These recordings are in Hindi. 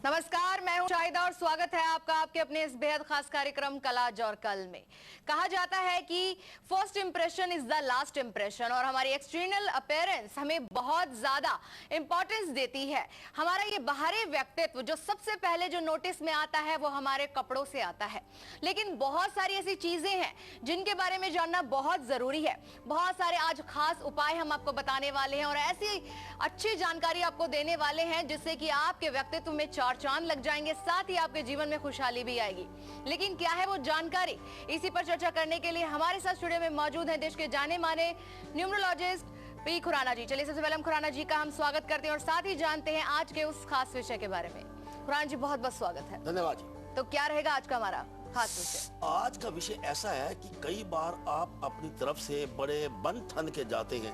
नमस्कार, मैं हूं शाहिदा और स्वागत है आपका आपके अपने इस बेहद खास कार्यक्रम कल आज और कल में। कहा जाता है कि first impression is the last impression और हमारी एक्सटर्नल अपीयरेंस हमें बहुत ज्यादा इंपॉर्टेंस देती है। हमारा ये बाहरी व्यक्तित्व जो सबसे पहले जो नोटिस में आता है वो हमारे कपड़ों से आता है, लेकिन बहुत सारी ऐसी चीजें हैं जिनके बारे में जानना बहुत जरूरी है। बहुत सारे आज खास उपाय हम आपको बताने वाले हैं और ऐसी अच्छी जानकारी आपको देने वाले हैं जिससे कि आपके व्यक्तित्व में चार चांद लग जाएंगे, साथ ही आपके जीवन में खुशहाली भी आएगी। लेकिन क्या है वो जानकारी, इसी पर चर्चा करने के लिए हमारे साथ स्टूडियो में मौजूद हैं देश के जाने माने न्यूमरोलॉजिस्ट पी खुराना जी। चलिए सबसे पहले हम खुराना जी का हम स्वागत करते हैं और साथ ही जानते हैं आज के उस खास विषय के बारे में। खुराना जी बहुत बहुत स्वागत है। धन्यवाद जी। तो क्या रहेगा आज का हमारा खास विषय? आज का विषय ऐसा है कि कई बार आप अपनी तरफ से बड़े बन ठन के जाते हैं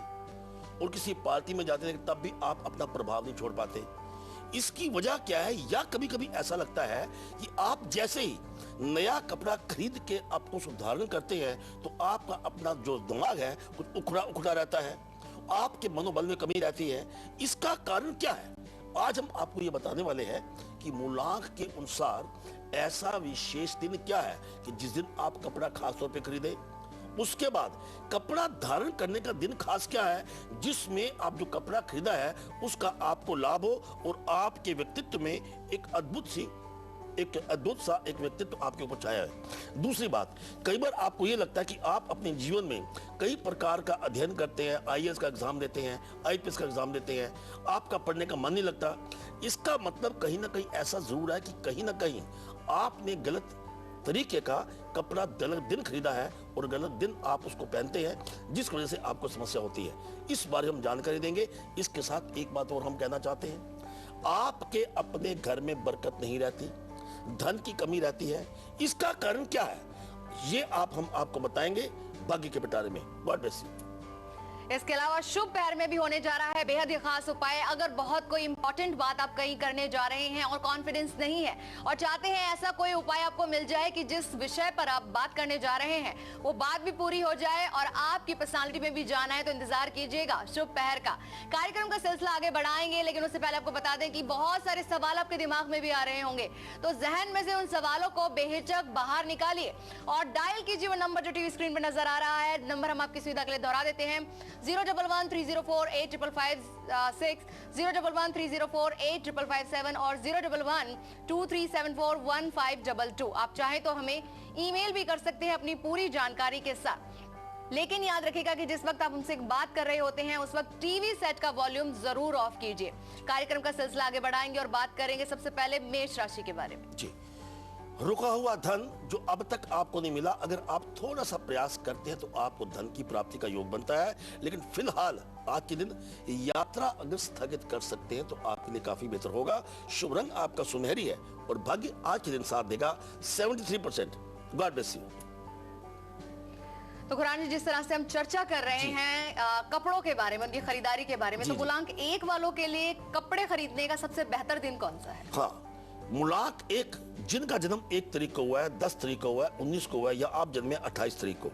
और किसी पार्टी में जाते हैं, तब भी आप अपना प्रभाव नहीं छोड़ पाते। इसकी वजह क्या है? या कभी कभी ऐसा लगता है कि आप जैसे ही नया कपड़ा खरीद के आपको सुधारण करते हैं तो आपका अपना जो दिमाग है कुछ उखड़ा उखड़ा रहता है, आपके मनोबल में कमी रहती है। इसका कारण क्या है? आज हम आपको ये बताने वाले हैं कि मूलांक के अनुसार ऐसा विशेष दिन क्या है कि जिस दिन आप कपड़ा खास तौर पे खरीदे। उसके बाद कपड़ा धारण करने का दिन खास क्या है जिसमें आप जो कपड़ा खरीदा है उसका आपको लाभ हो और आपके व्यक्तित्व में एक अद्भुत सा एक व्यक्तित्व आपके ऊपर छाया है। दूसरी बात, कई बार आपको ये लगता है कि आप अपने जीवन में कई प्रकार का अध्ययन करते हैं, आईएएस का एग्जाम देते हैं, आईपीएस का एग्जाम देते हैं, आपका पढ़ने का मन नहीं लगता। इसका मतलब कहीं ना कहीं ऐसा जरूर है कि कहीं ना कहीं आपने गलत तरीके का कपड़ा गलत दिन खरीदा है और गलत दिन आप उसको पहनते हैं, जिस वजह से आपको समस्या होती है। इस बारे हम जानकारी देंगे। इसके साथ एक बात और हम कहना चाहते हैं, आपके अपने घर में बरकत नहीं रहती, धन की कमी रहती है। इसका कारण क्या है ये हम आपको बताएंगे भाग्य के पिटारे में। God bless you. इसके अलावा शुभ पैर में भी होने जा रहा है बेहद ही खास उपाय। अगर बहुत कोई इंपॉर्टेंट बात आप कहीं करने जा रहे हैं और कॉन्फिडेंस नहीं है और चाहते हैं ऐसा कोई उपाय आपको मिल जाए कि जिस विषय पर आप बात करने जा रहे हैं वो बात भी पूरी हो जाए और आपकी पर्सनालिटी में भी जाना है, तो इंतजार कीजिएगा शुभ पैर का। कार्यक्रम का सिलसिला आगे बढ़ाएंगे, लेकिन उससे पहले आपको बता दें कि बहुत सारे सवाल आपके दिमाग में भी आ रहे होंगे, तो जहन में से उन सवालों को बेहिचक बाहर निकालिए और डायल कीजिए वो नंबर जो टीवी स्क्रीन पर नजर आ रहा है। नंबर हम आपकी सुविधा के लिए दोहरा देते हैं 011-304-8556, 011-304-8557 और 011-2374-1522। आप चाहें तो हमें ईमेल भी कर सकते हैं अपनी पूरी जानकारी के साथ। लेकिन याद रखिएगा कि जिस वक्त आप उनसे बात कर रहे होते हैं उस वक्त टीवी सेट का वॉल्यूम जरूर ऑफ कीजिए। कार्यक्रम का सिलसिला आगे बढ़ाएंगे और बात करेंगे सबसे पहले मेष राशि के बारे में। जी, रुका हुआ धन जो अब तक आपको नहीं मिला, अगर आप थोड़ा सा प्रयास करते हैं तो आपको धन की प्राप्ति का योग बनता है। लेकिन फिलहाल आज के दिन यात्रा अगर स्थगित कर सकते हैं तो आपके लिए काफी बेहतर होगा। शुभ रंग आपका सुनहरी है और भाग्य आज के दिन साथ देगा 73%। God bless you. तो खुराना जी, जिस तरह से हम चर्चा कर रहे हैं कपड़ों के बारे में, उनकी खरीदारी के बारे में, तो मूलांक 1 वालों के लिए कपड़े खरीदने का सबसे बेहतर दिन कौन सा है? हाँ, मूलांक 1 जिनका जन्म 1 तारीख को हुआ है, 10 तारीख को हुआ है, 19 को हुआ है या आप जन्मे 28 तारीख को,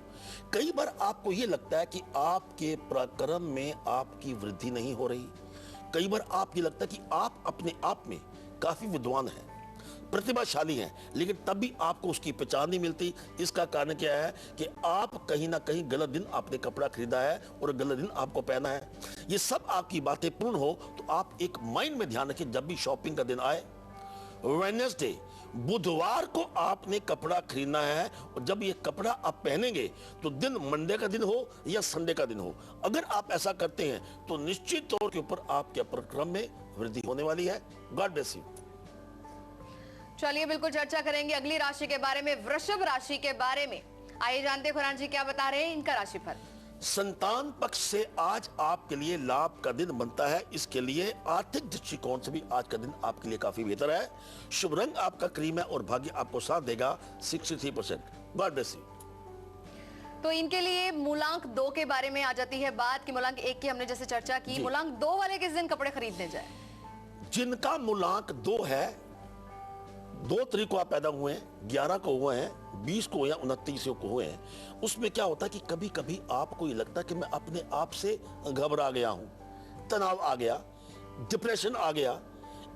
कई बार आपको यह लगता है कि आपके पराक्रम में आपकी वृद्धि नहीं हो रही। कई बार आपको लगता है कि आप अपने आप में काफी विद्वान हैं, प्रतिभाशाली हैं, लेकिन तब भी आपको उसकी पहचान नहीं मिलती। इसका कारण क्या है कि आप कहीं ना कहीं गलत दिन आपने कपड़ा खरीदा है और गलत दिन आपको पहना है। ये सब आपकी बातें पूर्ण हो तो आप एक माइंड में ध्यान रखें, जब भी शॉपिंग का दिन आए, वेडनेसडे बुधवार को आपने कपड़ा खरीदना है और जब ये कपड़ा आप पहनेंगे तो दिन मंडे का दिन हो या संडे का दिन हो, अगर आप ऐसा करते हैं तो निश्चित तौर के ऊपर आपके पराक्रम में वृद्धि होने वाली है। God bless you. चलिए बिल्कुल चर्चा करेंगे अगली राशि के बारे में, वृषभ राशि के बारे में। आइए जानते हैं खुराना जी क्या बता रहे हैं इनका राशिफल। संतान पक्ष से आज आपके लिए लाभ का दिन बनता है। इसके लिए आर्थिक दृष्टिकोण से भी आज का दिन आपके लिए काफी बेहतर है। शुभ रंग आपका क्रीम है और भाग्य आपको साथ देगा 63%। God bless you. तो इनके लिए मूलांक 2 के बारे में आ जाती है बात कि मूलांक 1 की हमने जैसे चर्चा की, मूलांक 2 वाले किस दिन कपड़े खरीदने जाए? जिनका मूलांक 2 है, 2 तारीख को आप पैदा हुए हैं, 11 को हुए हैं, 20 को या 29 को हुए हैं, उसमें क्या होता है कि कभी कभी आपको ये लगता है कि मैं अपने आप से घबरा गया हूं, तनाव आ गया, डिप्रेशन आ गया।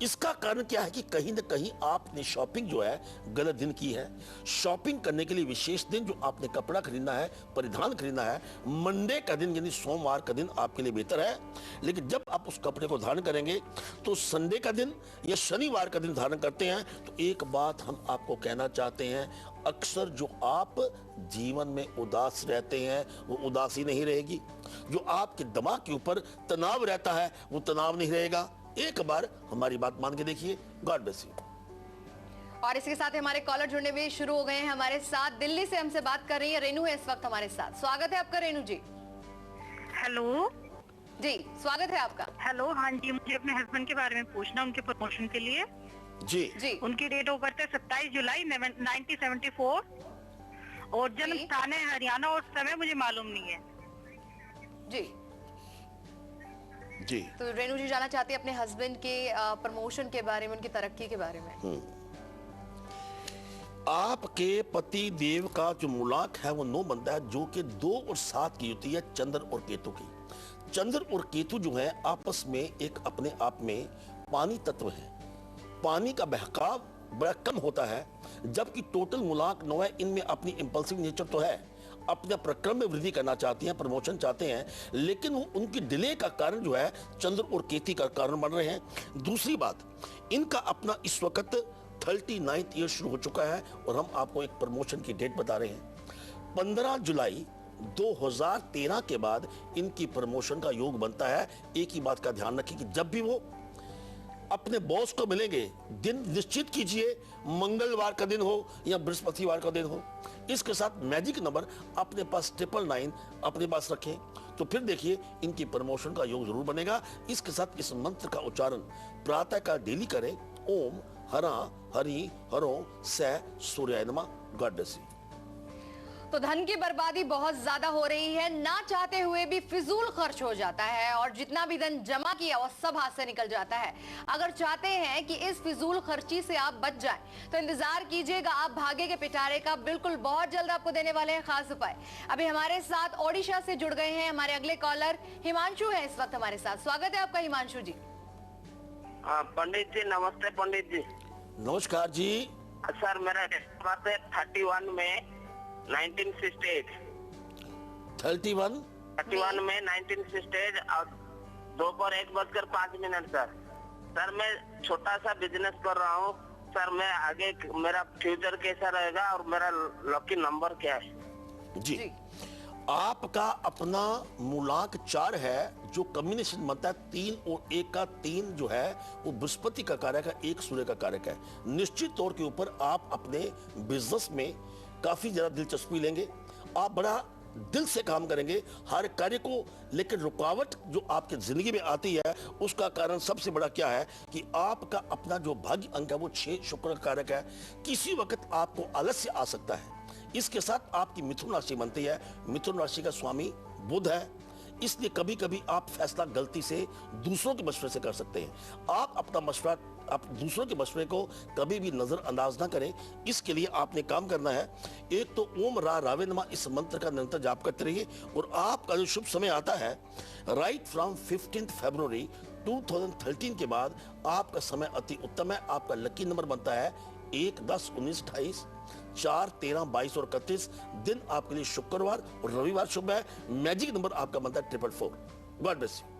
इसका कारण क्या है कि कहीं ना कहीं आपने शॉपिंग जो है गलत दिन की है। शॉपिंग करने के लिए विशेष दिन जो आपने कपड़ा खरीदना है, परिधान खरीदना है, मंडे का दिन यानी सोमवार का दिन आपके लिए बेहतर है। लेकिन जब आप उस कपड़े को धारण करेंगे तो संडे का दिन या शनिवार का दिन धारण करते हैं तो एक बात हम आपको कहना चाहते हैं, अक्सर जो आप जीवन में उदास रहते हैं वो उदासी नहीं रहेगी। जो आपके दिमाग के ऊपर तनाव रहता है वो तनाव नहीं रहेगा। एक बार हमारी बात मान के देखिए। God bless you. और इसके साथ हमारे कॉलर जुड़ने भी शुरू हो गए हैं हमारे साथ। दिल्ली से हमसे बात कर रही है रेनू है इस वक्त हमारे साथ। स्वागत है आपका रेनू जी। हेलो जी स्वागत है आपका। हेलो, हाँ जी, मुझे अपने हस्बैंड के बारे में पूछना, उनके प्रमोशन के लिए। जी जी उनकी डेट ऑफ बर्थ है 27 जुलाई 1974 और जन्म जी। स्थान है हरियाणा और समय मुझे मालूम नहीं है। जी जी तो रेनू जी जानना चाहती है अपने हस्बैंड के प्रमोशन के बारे में, उनकी तरक्की के बारे में। आपके पति देव का जो मूलांक है वो 9 बनता है, जो कि 2 और 7 की युति है चंद्र और केतु की। चंद्र और केतु जो है आपस में एक अपने आप में पानी तत्व है। पानी का बहकाव बड़ा कम होता है, जबकि टोटल मूलांक 9 है। इनमें अपनी इंपल्सिव नेचर तो है, अपने प्रक्रम में वृद्धि करना चाहती हैं, प्रमोशन चाहते हैं, लेकिन वो उनकी डिले का कारण जो है चंद्र और केतु का कारण बन रहे हैं। दूसरी बात, इनका अपना इस वक्त 39th ईयर शुरू हो चुका है और हम आपको एक प्रमोशन की डेट बता रहे हैं। 15 जुलाई 2013 के बाद इनकी प्रमोशन का योग बनता है। एक ही बात का ध्यान रखिए कि जब भी वो अपने बॉस को मिलेंगे, दिन निश्चित कीजिए मंगलवार का दिन हो या बृहस्पतिवार का दिन हो। इसके साथ मैजिक नंबर अपने पास 999 अपने पास रखें, तो फिर देखिए इनकी प्रमोशन का योग जरूर बनेगा। इसके साथ इस मंत्र का उच्चारण प्रातः का डेली करें। ओम हरा हरि हरो सै सूर्याय नमः। God bless you. तो धन की बर्बादी बहुत ज्यादा हो रही है, ना चाहते हुए भी फिजूल खर्च हो जाता है और जितना भी धन जमा किया वो सब हाथ से निकल जाता है। अगर चाहते हैं कि इस फिजूल खर्ची से आप बच जाएं तो इंतजार कीजिएगा, आप भागे के पिटारे का बिल्कुल बहुत जल्द आपको देने वाले हैं खास उपाय। अभी हमारे साथ ओडिशा से जुड़ गए हैं हमारे अगले कॉलर हिमांशु है इस वक्त हमारे साथ। स्वागत है आपका हिमांशु जी। हाँ पंडित जी नमस्ते। पंडित जी नमस्कार जी। सर मेरा बात है 31 में 1968 31 में 1968 और दोपहर 1:05 सर मैं छोटा सा बिजनेस कर रहा हूँ सर। मैं आगे मेरा फ्यूचर कैसा रहेगा और मेरा लकी नंबर क्या है? जी, जी। आपका अपना मूलांक 4 है, जो कॉम्बिनेशन बनता है 3 और 1 का। 3 जो है वो बृहस्पति का कारक है, 1 सूर्य का कारक है। निश्चित तौर के ऊपर आप अपने बिजनेस में काफी ज्यादा दिलचस्पी लेंगे, आप बड़ा दिल से काम करेंगे हर कार्य को। लेकिन रुकावट जो आपकी जिंदगी में आती है उसका कारण सबसे बड़ा क्या है कि आपका अपना जो भाग्य अंक है वो 6 शुक्र का कारक है। किसी वक्त आपको आलस्य आ सकता है। इसके साथ आपकी मिथुन राशि बनती है। मिथुन राशि का स्वामी बुध है, इसलिए कभी कभी आप फैसला गलती से दूसरों के मशवरे से कर सकते हैं। आप अपना मशवरा, आप दूसरों के मशवरे को कभी भी नजरअंदाज ना करें। इसके लिए आपने काम करना है, एक तो ओम रा रावे नमः इस मंत्र का निरंतर जाप करते रहिए। और आपका जो शुभ समय आता है राइट फ्रॉम 15 फरवरी 2013 के बाद आपका समय अति उत्तम है। आपका लकी नंबर बनता है 1, 10, 19, 28, 4, 13, 22 और 31। दिन आपके लिए शुक्रवार और रविवार शुभ है। मैजिक नंबर आपका बनता है 444। God bless you.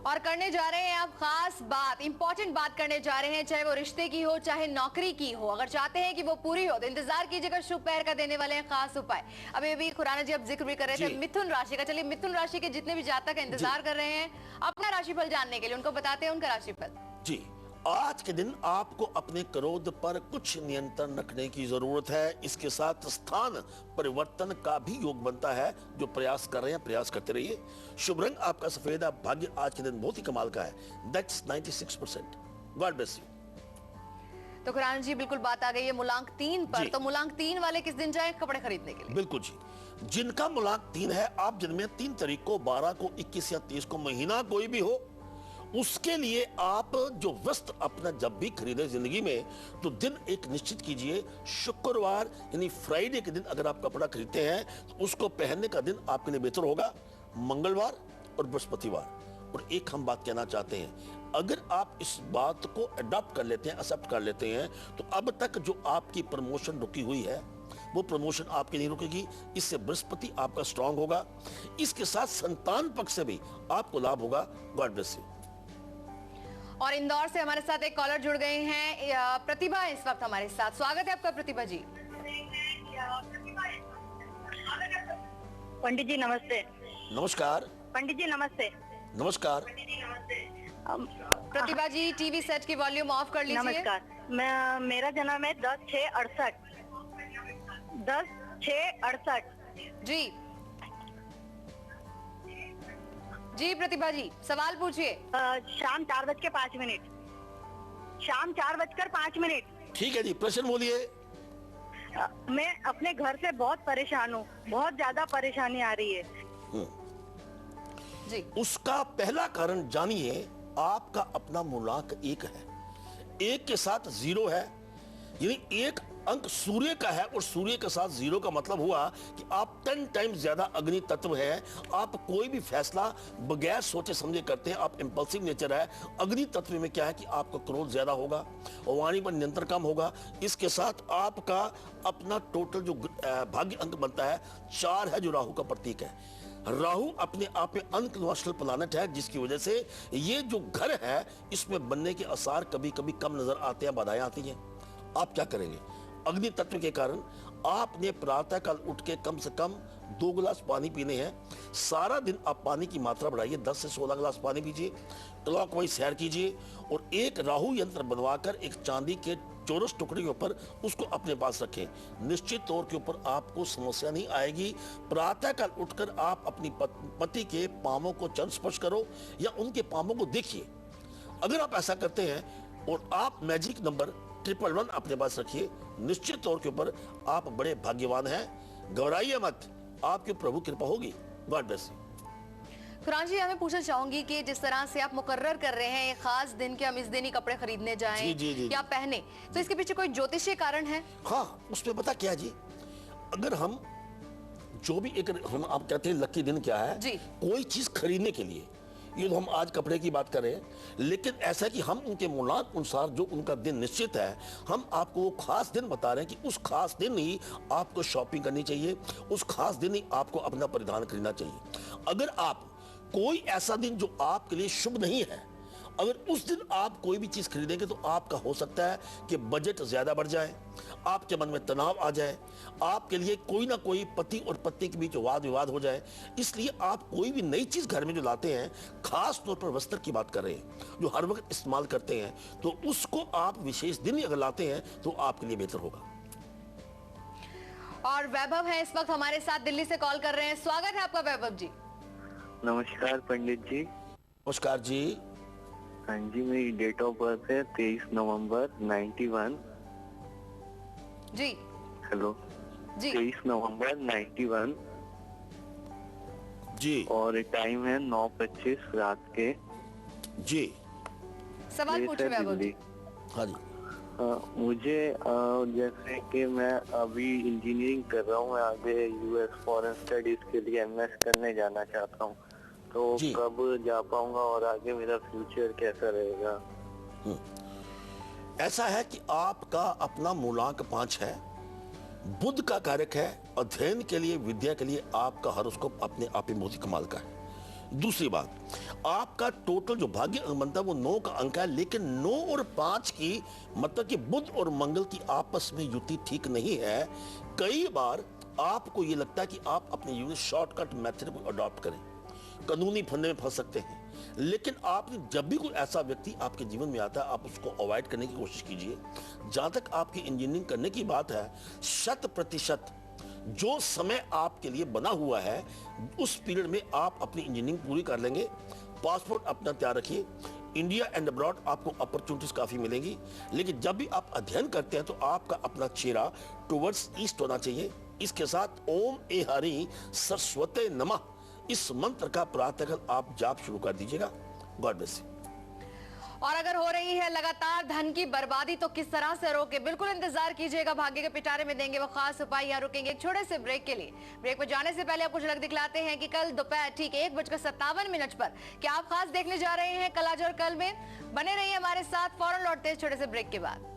और करने जा रहे हैं आप खास बात, इंपॉर्टेंट बात करने जा रहे हैं, चाहे वो रिश्ते की हो चाहे नौकरी की हो। अगर चाहते हैं कि वो पूरी हो तो इंतजार कीजिएगा, शुभ पैर का देने वाले हैं खास उपाय। अभी खुराना जी आप जिक्र भी कर रहे थे मिथुन राशि का। चलिए मिथुन राशि के जितने भी जातक इंतजार कर रहे हैं अपना राशिफल जानने के लिए, उनको बताते हैं उनका राशिफल। जी, आज के दिन आपको अपने क्रोध पर कुछ नियंत्रण रखने की जरूरत है। इसके साथ स्थान परिवर्तन का भी योग बनता है। जो प्रयास कर रहे हैं प्रयास करते रहिए। शुभ रंग आपका सफेद है। भाग्य आज के दिन बहुत ही कमाल का है, दैट्स 96%। God bless you. तो खुराना जी बिल्कुल बात आ गई है मूलांक 3 पर, जी। तो मूलांक 3 वाले किस दिन जाए कपड़े खरीदने के लिए? बिल्कुल जी, जिनका मूलांक 3 है, आप जन्मे 3 तारीख को, 12 को, 21 या 30 को, महीना कोई भी हो, उसके लिए आप जो वस्त्र अपना जब भी खरीदे जिंदगी में तो दिन एक निश्चित कीजिए। शुक्रवार यानी फ्राइडे के दिन अगर आप कपड़ा खरीदते हैं तो उसको पहनने का दिन आपके लिए बेहतर होगा। मंगलवार और बृहस्पतिवार और एक हम बात कहना चाहते हैं, अगर आप इस बात को अडॉप्ट कर लेते हैं, एक्सेप्ट कर लेते हैं, तो अब तक जो आपकी प्रमोशन रुकी हुई है वो प्रमोशन आपकी नहीं रुकेगी। इससे बृहस्पति आपका स्ट्रांग होगा। इसके साथ संतान पक्ष से भी आपको लाभ होगा। God bless you. और इंदौर से हमारे साथ एक कॉलर जुड़ गए हैं, प्रतिभा इस वक्त हमारे साथ। स्वागत है आपका प्रतिभा जी। पंडित जी नमस्ते। नमस्कार। पंडित जी नमस्ते। नमस्कार। प्रतिभा जी टीवी सेट की वॉल्यूम ऑफ कर लीजिए। नमस्कार। मेरा जन्म है 10/6/68। 10/6/68। जी जी प्रतिभा जी सवाल पूछिए। शाम 4:05। शाम 4:05। ठीक है जी, प्रश्न बोलिए। मैं अपने घर से बहुत परेशान हूँ, बहुत ज्यादा परेशानी आ रही है। जी उसका पहला कारण जानिए, आपका अपना मूलांक 1 है, 1 के साथ 0 है, यानी एक अंक सूर्य का है और सूर्य के साथ 0 का मतलब हुआ कि आप 10 टाइम्स ज्यादा अग्नि तत्व है। आप कोई भी फैसला बगैर सोचे समझे करते हैं, आप इंपल्सिव नेचर है। अग्नि तत्व में क्या है कि आपका क्रोध ज्यादा होगा और वाणी पर नियंत्रण कम होगा। इसके साथ आपका अपना टोटल जो भाग्य अंक बनता है 4 है, जो राहु का प्रतीक है। राहु अपने आप में अनकन्वेंशनल प्लैनेट है, जिसकी वजह से ये जो घर है इसमें बनने के आसार कभी कभी कम नजर आते हैं, बाधाएं आती हैं। आप क्या करेंगे? अग्नि तत्व के कारण आपने प्रातःकाल उठ के कम से कम 2 गिलास पानी पीने हैं। सारा दिन आप पानी की मात्रा बढ़ाइए, 10 से 16 गिलास पानी पीजिए, क्लॉकवाइज सैर कीजिए और एक राहु यंत्र बनवाकर एक चांदी के चौरस टुकड़े के ऊपर उसको अपने पास रखें। निश्चित तौर के ऊपर आपको समस्या नहीं आएगी। प्रातःकाल उठकर आप अपनी पति के पांवों को चरण स्पर्श करो या उनके पांवों को देखिए। अगर आप ऐसा करते हैं और आप मैजिक नंबर 111 अपने पास रखिए, निश्चित तौर के ऊपर आप बड़े भाग्यवान हैं। घबराइए मत, आपकी प्रभु कृपा होगी। God bless you. Khuran ji, मैं पूछना चाहूंगी कि जिस तरह से आप मुकर्रर कर रहे हैं एक खास दिन के हम इस दिन ही कपड़े खरीदने जाएं जी। या पहने, तो इसके पीछे कोई ज्योतिषीय कारण है? हाँ, उसमें पता क्या जी, अगर हम जो भी एक हम आप कहते हैं लकी दिन क्या है जी। कोई चीज खरीदने के लिए, ये तो हम आज कपड़े की बात कर रहे हैं, लेकिन ऐसा कि हम उनके मूलांक अनुसार जो उनका दिन निश्चित है, हम आपको वो खास दिन बता रहे हैं कि उस खास दिन ही आपको शॉपिंग करनी चाहिए, उस खास दिन ही आपको अपना परिधान खरीदना चाहिए। अगर आप कोई ऐसा दिन जो आपके लिए शुभ नहीं है, अगर उस दिन आप कोई भी चीज खरीदेंगे तो आपका हो सकता है कि बजट ज्यादा बढ़ जाए, आपके मन में तनाव आ जाए, आपके लिए कोई ना कोई पति और पत्नी के बीच वाद विवाद हो जाए। इसलिए आप कोई भी नई चीज घर में जो लाते हैं, खास तौर पर वस्त्र की बात कर रहे हैं जो हर वक्त इस्तेमाल करते हैं, तो उसको आप विशेष दिन ही अगर लाते हैं तो आपके लिए बेहतर होगा। और वैभव है इस वक्त हमारे साथ, दिल्ली से कॉल कर रहे हैं। स्वागत है आपका वैभव जी। नमस्कार पंडित जी। नमस्कार जी। हाँ जी, मेरी डेट ऑफ बर्थ है 23 नवंबर 91। जी हेलो जी 23 नवंबर 91 जी और टाइम है 9:25 रात के। जी सवाल प्लेस पूछिए है वैभव जी। दिल्ली। हाँ जी। मुझे जैसे कि मैं अभी इंजीनियरिंग कर रहा हूँ, मैं आगे यूएस फॉरेन स्टडीज के लिए एमएस करने जाना चाहता हूँ, तो जी। कब जा पाऊंगा और आगे मेरा फ्यूचर कैसा रहेगा? ऐसा है कि आपका अपना मूलांक 5 है, बुध का कारक है, अध्ययन के लिए विद्या के लिए आपका हॉरोस्कोप अपने आप में बहुत ही कमाल का है। दूसरी बात, आपका टोटल जो भाग्य अंक बनता है वो 9 का अंक है, लेकिन 9 और 5 की मतलब कि बुध और मंगल की आपस में युति ठीक नहीं है। कई बार आपको ये लगता है कि आप अपने जीवन में शॉर्टकट मेथड को अडॉप्ट करें, कानूनी फंदे में फंस सकते हैं, लेकिन आपने जब भी कोई ऐसा व्यक्ति आपके जीवन में आता है, आप उसको अवॉइड करने की कोशिश कीजिए। जहां तक आपकी इंजीनियरिंग करने की बात है, 100% जो समय आपके लिए बना हुआ है उस पीरियड में आप अपनी इंजीनियरिंग पूरी कर लेंगे। पासपोर्ट अपना तैयार रखिए। इंडिया एंड अब्रॉड आपको अपॉर्चुनिटीज काफी मिलेंगी, लेकिन जब भी आप अध्ययन करते हैं तो आपका अपना चेहरा टुवर्ड्स ईस्ट होना चाहिए। इसके साथ ओम ए हरि सरस्वते नमः इस मंत्र का प्रातःकाल आप जाप शुरू कर दीजिएगा। God bless you. और अगर हो रही है लगातार धन की बर्बादी तो किस तरह से रोके, बिल्कुल इंतजार कीजिएगा, भाग्य के पिटारे में देंगे वो खास उपाय। यहाँ रुकेंगे एक छोटे से ब्रेक के लिए। ब्रेक पर जाने से पहले आपको झलक दिखलाते हैं कि कल दोपहर ठीक 1:57 पर क्या आप खास देखने जा रहे हैं कल आज और कल में। बने रहिए हमारे साथ, फौरन लौटते हैं छोटे से ब्रेक के बाद।